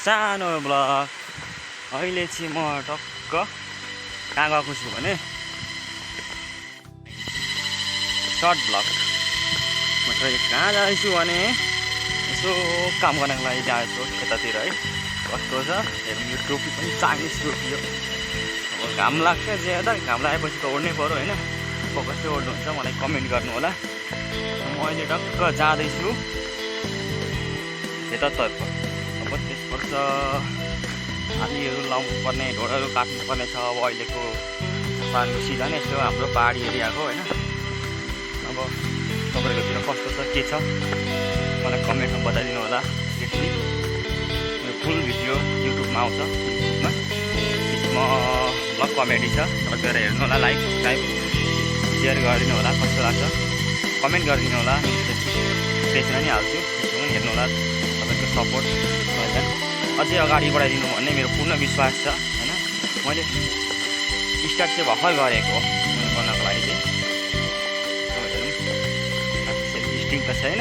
सानो ब्लग। अहिले चाहिँ म टक्क कहाँ गएको छु भने सर्ट ब्लग। म चाहिँ कहाँ जाँदैछु भने यसो काम गर्नको लागि जाँदैछु यतातिर है। कस्तो छ हेर्नु, यो टोपी पनि चाइनिज टोपी हो। अब घाम लाग्छ ज्यादा, घाम लागेपछि त ओढ्नै पऱ्यो होइन। कसले ओढ्नुहुन्छ मलाई कमेन्ट गर्नु होला। म अहिले टक्क जाँदैछु यतातर्फ। अब त्यसपर्छ आलीहरू लाउनु पर्ने, ढोडहरू काट्नु पर्ने छ। अब अहिलेको पानीको सिजन यस्तो हाम्रो पहाडी एरियाको होइन। अब तपाईँहरूकोतिर कस्तो छ के छ मलाई कमेन्टमा बताइदिनु होला। यसरी यो फुल भिडियो युट्युबमा आउँछ। युट्युबमा त्यसमा ब्लग कमेडी छ, तपाईँ गएर हेर्नु होला। लाइक सब्सक्राइब सेयर गरिदिनु होला। कस्तो लाग्छ कमेन्ट गरिदिनु होला। पेजमा नि हाल्छु, त्यसमा पनि हेर्नु होला। तपाईँको सपोर्ट अझै अगाडि बढाइदिनु भन्ने मेरो पूर्ण विश्वास छ होइन। मैले स्टार्ट चाहिँ भर्खर गरेको हो गर्नको लागि चाहिँ। तपाईँहरू इन्ट्रेस्टिङ त छैन,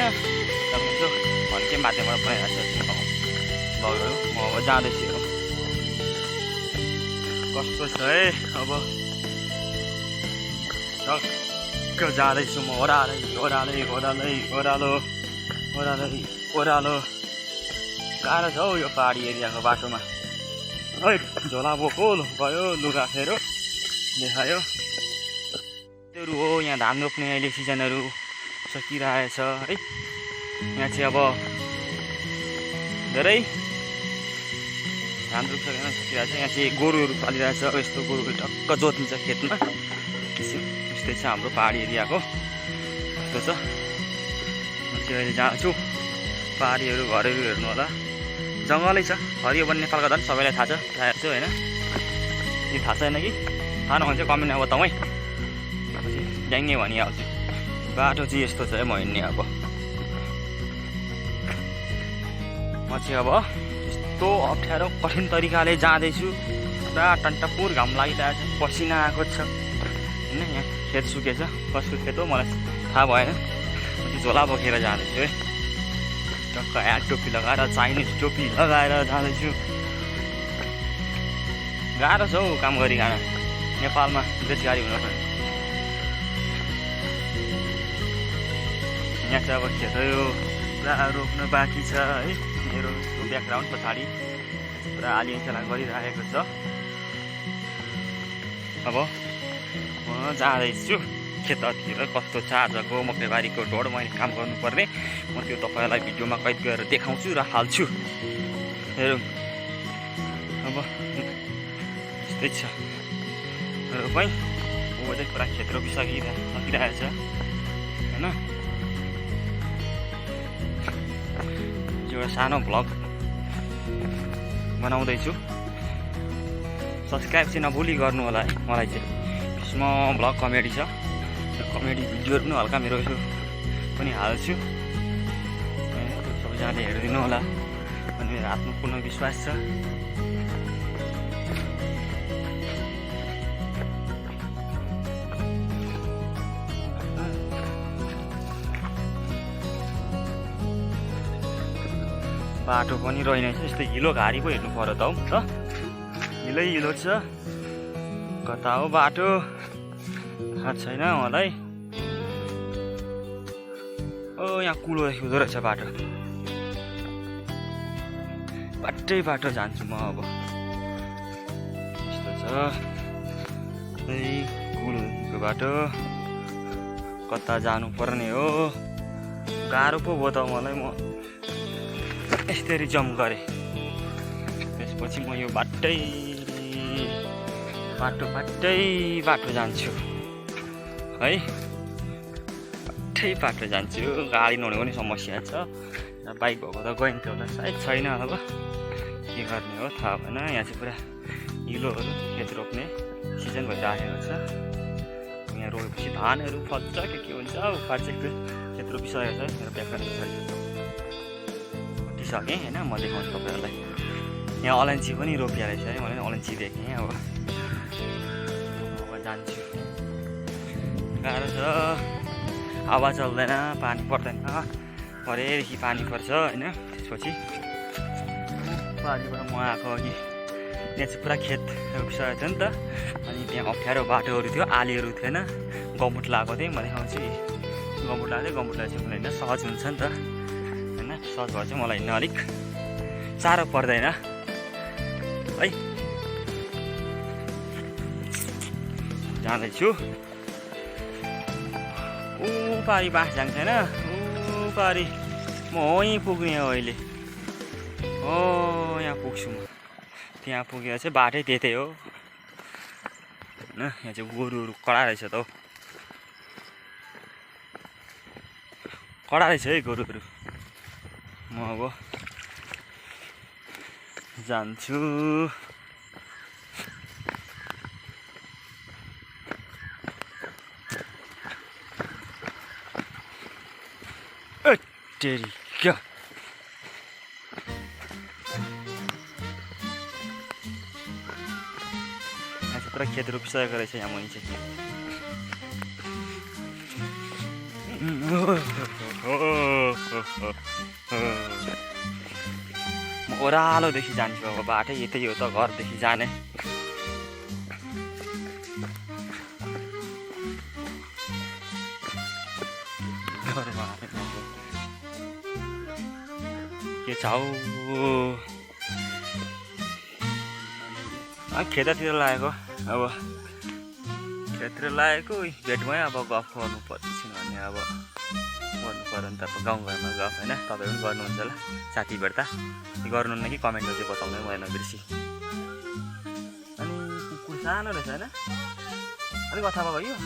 तपाईँको भन्ने माध्यमबाट बनाइरहेको छु ब्लगहरू। म अब जाँदैछु। कस्तो छ है अब टक्क जाँदैछु म ओह्रालै ओह्रालै ओह्रालै ओह्रालो ओह्रालै ओह्रालो। गाह्रो छ हौ यो पहाडी एरियाको बाटोमा। है झोला बोको भयो, लुगा फेरो देखायो। त्योहरू हो यहाँ धान रोप्ने अहिले सिजनहरू सकिरहेछ है। यहाँ चाहिँ अब धेरै धान रोपिसकेर सकिरहेछ। यहाँ चाहिँ गोरुहरू पालिरहेछ। यस्तो गोरुहरू टक्क जोतिन्छ खेतमा। त्यस्तै छ हाम्रो पहाडी एरियाको। कस्तो छ म चाहिँ अहिले जान्छु। पहाडीहरू घरहरू हेर्नु होला। जङ्गलै छ, हरियो वन नेपालको झन् सबैलाई थाहा छ प्रायः चाहिँ होइन। यो थाहा छैन कि थाहा नभन्छ कमेन्टमा बताउँ है, पछि ड्याङ्गे भनिहाल्छु। बाटो चाहिँ यस्तो छ है म हिँड्ने। अब म चाहिँ अब यस्तो अप्ठ्यारो कठिन तरिकाले जाँदैछु। पुरा टन्टपुर घाम लागिरहेको छ, पसिना आएको छ होइन। यहाँ खेत सुकेछ, कसको खेत हो मलाई थाहा भएन। म चाहिँ झोला बोकेर जाँदैछु है। टक्क ह्याट टोपी लगाएर, चाइनिज टोपी लगाएर जाँदैछु। गाह्रो छ हौ काम गरिकन नेपालमा बेरोजगारी हुनुपर्ने। यहाँ चाहिँ अब खेतहरू पुरा रोप्न बाँकी छ है। मेरो ब्याकग्राउन्ड पछाडि पुरा आलिखेला गरिरहेको छ। अब म जाँदैछु खेततिर। कस्तो छ आजको मकैबारीको ढोड, मैले काम गर्नुपर्ने। म त्यो तपाईँलाई भिडियोमा कैद गरेर देखाउँछु र हाल्छु। हेरौँ अब यस्तै छ रोपाइ। ऊ चाहिँ पुरा खेत रोपिसकिरहेछ होइन। एउटा सानो भ्लग बनाउँदैछु। सब्सक्राइब चाहिँ नभुली गर्नु होला है मलाई चाहिँ। त्यसमा भ्लग कमेडी छ, कमेडी भिडियोहरू पनि हल्का मेरो यसो पनि हाल्छु। सबैजनाले हेरिदिनु होला भन्ने मेरो आत्मपूर्ण विश्वास छ। बाटो पनि रहेनछ, यस्तो हिलो घारी पो हेर्नु पर्यो त हौ। त हिलै हिलो छ, कता हो बाटो थाहा छैन मलाई। ओ यहाँ कुलो हुँदो रहेछ बाटो। बाटै बाटो जान्छु म अब। यस्तो छ कुलोको बाटो। कता जानु पर्ने हो, गाह्रो पो भयो त मलाई। म यसरी जम्प गरेँ, त्यसपछि म यो बाटै बाटो जान्छु है। बाटै बाटो जान्छु। गाडी नहुने पनि समस्या छ। बाइक भएको त गइन्थ्यो होला, सायद छैन। अब के गर्ने हो थाहा भएन। यहाँ चाहिँ पुरा हिलोहरू, खेत रोप्ने सिजन भइराखेको छ। यहाँ रोपेपछि धानहरू फल्छ के हुन्छ। उखाड चाहिँ खेत रोपिसकेको छ। मेरो ब्याकग्राउन्ड सकेँ होइन। म देखाउँछु तपाईँहरूलाई। यहाँ अलैँची पनि रोपिहालेको छ है। मैले अलैँची देखेँ। अब जान्छु। गाह्रो छ, हावा चल्दैन, पानी पर्दैन। भरेदेखि पानी पर्छ होइन। त्यसपछि पारिबाट म आएको अघि यहाँ चाहिँ पुरा खेत रोपिसकेको थियो नि त अनि त्यहाँ अप्ठ्यारो बाटोहरू थियो आलीहरू थिएन गम्बुट लगाएको थिएँ म देखाउँछु गम्बुट लगाएको थिएँ गम्बुट लगाएपछि मलाई होइन सहज हुन्छ नि त होइन सहज भएर चाहिँ मलाई हिँड्न अलिक साह्रो पर्दैन है जाँदैछु ऊ पारि बाँस जान्छ होइन ऊ पारि म यहीँ पुग्ने हो अहिले हो यहाँ पुग्छु म त्यहाँ पुगेर चाहिँ बाटै त्यतै हो होइन यहाँ चाहिँ गोरुहरू कडा रहेछ त हौ कडा रहेछ है गोरुहरू म अब जान्छु तेरी क्या पुरा खेत रोपिसकेको रहेछ यहाँ मुनि चाहिँ म ओह्रालोदेखि जान्छु अब बाटै यतै हो त घरदेखि जाने के छ हौ खेततिर लागेको अब खेततिर लागेको भेटमै अब गफ गर्नु पर्छ भने अब गर्नु पऱ्यो नि त अब गाउँघरमा गफ होइन तपाईँ पनि गर्नुहुन्छ होला साथी भेट्दा गर्नुहुन्न कि कमेन्टमा चाहिँ बताउनु भएन बिर्सी अनि कुकुर सानो रहेछ होइन अलिक अथवा भयो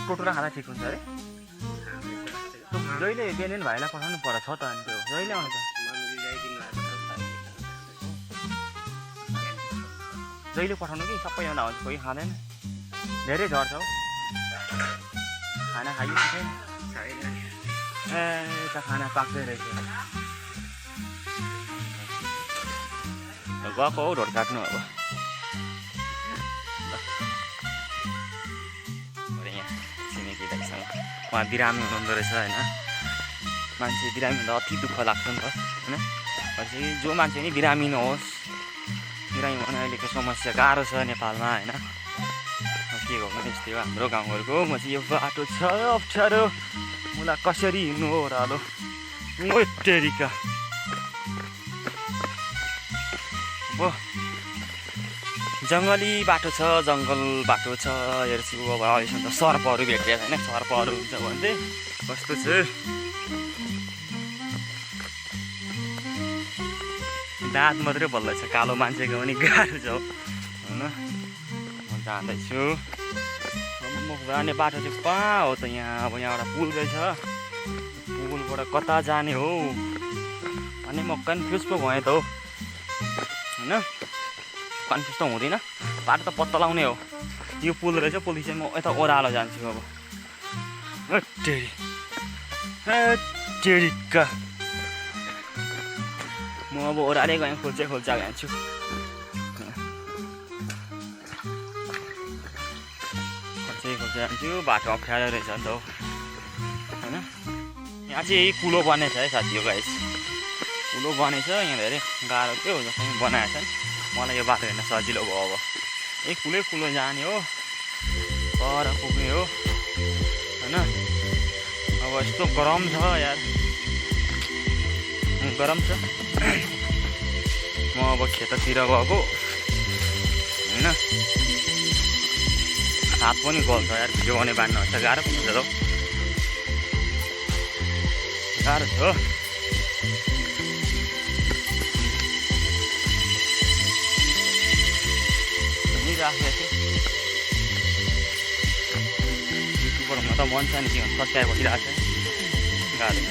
टोटोरा खाँदा ठिक हुन्छ अरे जहिले बिहान भाइलाई पठाउनु पर्छ छ त अनि त्यो जहिले आउँछ जहिले पठाउनु कि सबैजना आउँछ कोही खाँदैन धेरै झर्छ हौ खाना खाइयो कि छैन ए त खाना पाक्दै रहेछ गएको हौ ढोड काट्नु अब यहाँ छिमेकी दाइसँग उहाँ बिरामी हुनुहुँदो रहेछ होइन मान्छे बिरामी हुँदा अति दुःख लाग्छ नि त होइन पछि जो मान्छे नि बिरामी नहोस् बिरामी हुन अहिलेको समस्या गाह्रो छ नेपालमा होइन के गर्नु यस्तै हो हाम्रो गाउँहरूको म चाहिँ यो बाटो छ अप्ठ्यारो मलाई कसरी हिँड्नु हो ओह्रालो टेरिका अब जङ्गली बाटो छ जङ्गल बाटो छ हेर्छु अब अहिलेसम्म त सर्पहरू भेटेको छैन सर्पहरू हुन्छ भने चाहिँ कस्तो छ दाँत मात्रै बल्दैछ कालो मान्छेको पनि गाह्रो छ होइन म जाँदैछु म जाने बाटो चाहिँ कहाँ हो त यहाँ अब यहाँबाट पुल रहेछ पुलबाट कता जाने हो अनि म कन्फ्युज पो भएँ त हो होइन कन्फ्युज त हुँदैन बाटो त पत्ता लगाउने हो यो पुल रहेछ पुल चाहिँ म यता ओह्रालो जान्छु अब टेरिका म अब ओह्रालै गएँ खोल्चा जान्छु खोल्चा जान्छु बाटो अप्ठ्यारो रहेछ नि त हो होइन यहाँ चाहिँ कुलो बनेछ है साथी हो गाइस कुलो बनेछ यहाँ धेरै गाह्रो थियो जसरी बनाएको छ नि मलाई यो बाटो हेर्न सजिलो भयो अब कुलो जाने हो पर पुग्ने हो होइन अब यस्तो गरम छ यार गरम छ म अब खेततिर गएको होइन हात पनि गल्छ यार भिडियो बनाउने बान्नु हुन्छ गाह्रो हुन्छ त गाह्रो छ राखेको युट्युबहरूमा त मन छ नि के सब्सक्राइब गरिरहेको छ गाह्रो छ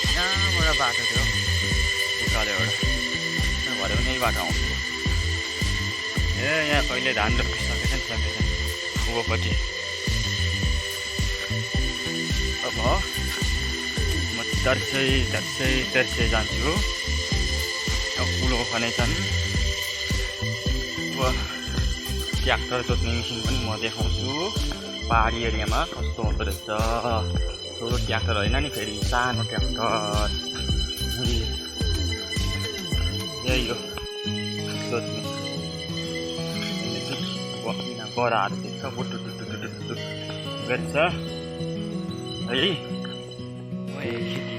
यहाँबाट बाटो थियो उकालोबाट भरे पनि यही बाटो आउँछ ए यहाँ कहिले धान रोपिसकेछ नि सकेछ उँभोपट्टि अब म तर्सै जान्छु अब कुलो खनेछन् ट्र्याक्टर जोत्ने मेसिन पनि म देखाउँछु पहाडी एरियामा कस्तो हुँदो रहेछ ठुलो ट्र्याक्टर होइन नि फेरि सानो ट्र्याक्टर यही हो सोध्ने बराहरू देख्छ बुटुटुटुटुटु गर्छ है।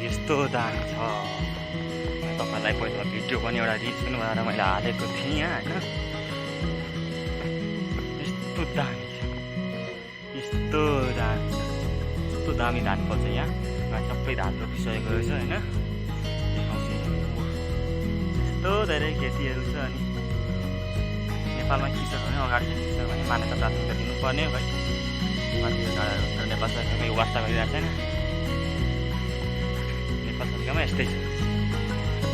यस्तो दामी छ। तपाईँलाई पहिला भिडियो पनि एउटा रिजन भएर मैले हालेको थिएँ होइन। यस्तो दामी छ, यस्तो दामी छ, यस्तो दामी धान पर्छ यहाँ। सबै धान रोपिसकेको रहेछ होइन। यस्तो धेरै खेतीहरू छ। अनि नेपालमा के छ भने अगाडि के छ भने मान्यता प्राथमिकता दिनुपर्ने हो है। नेपाल सरकारले वास्ता गरिरहेको छैन। नेपाल सरकारमा यस्तै छ।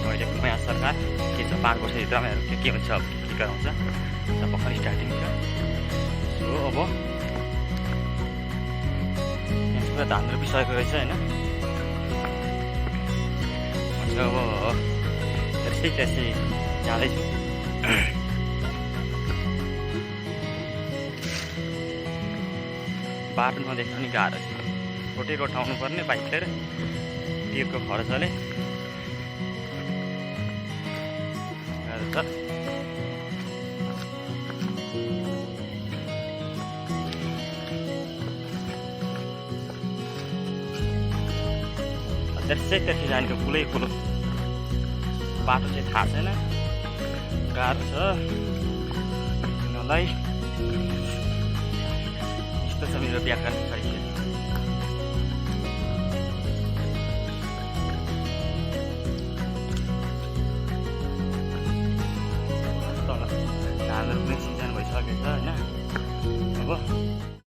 अहिलेको नयाँ सरकार के छ 5 वर्षभित्रमा के हुन्छ, के गराउँछ भर्खर स्टार्टिङ छ। सो अब यहाँ पुरा धान रोपिसकेको रहेछ होइन। अब त्यसै जाँदैछु। बाटो नदेख्नु नि गाह्रो छ। रोटी रोटाउनु पर्ने बाइक लिएर तेलको खर्चले छ। त्यसै जानेको कुलै कुलो बाटो चाहिँ थाहा छैन, गाह्रो छ हिँड्नलाई। यस्तो छ मेरो व्याकरण।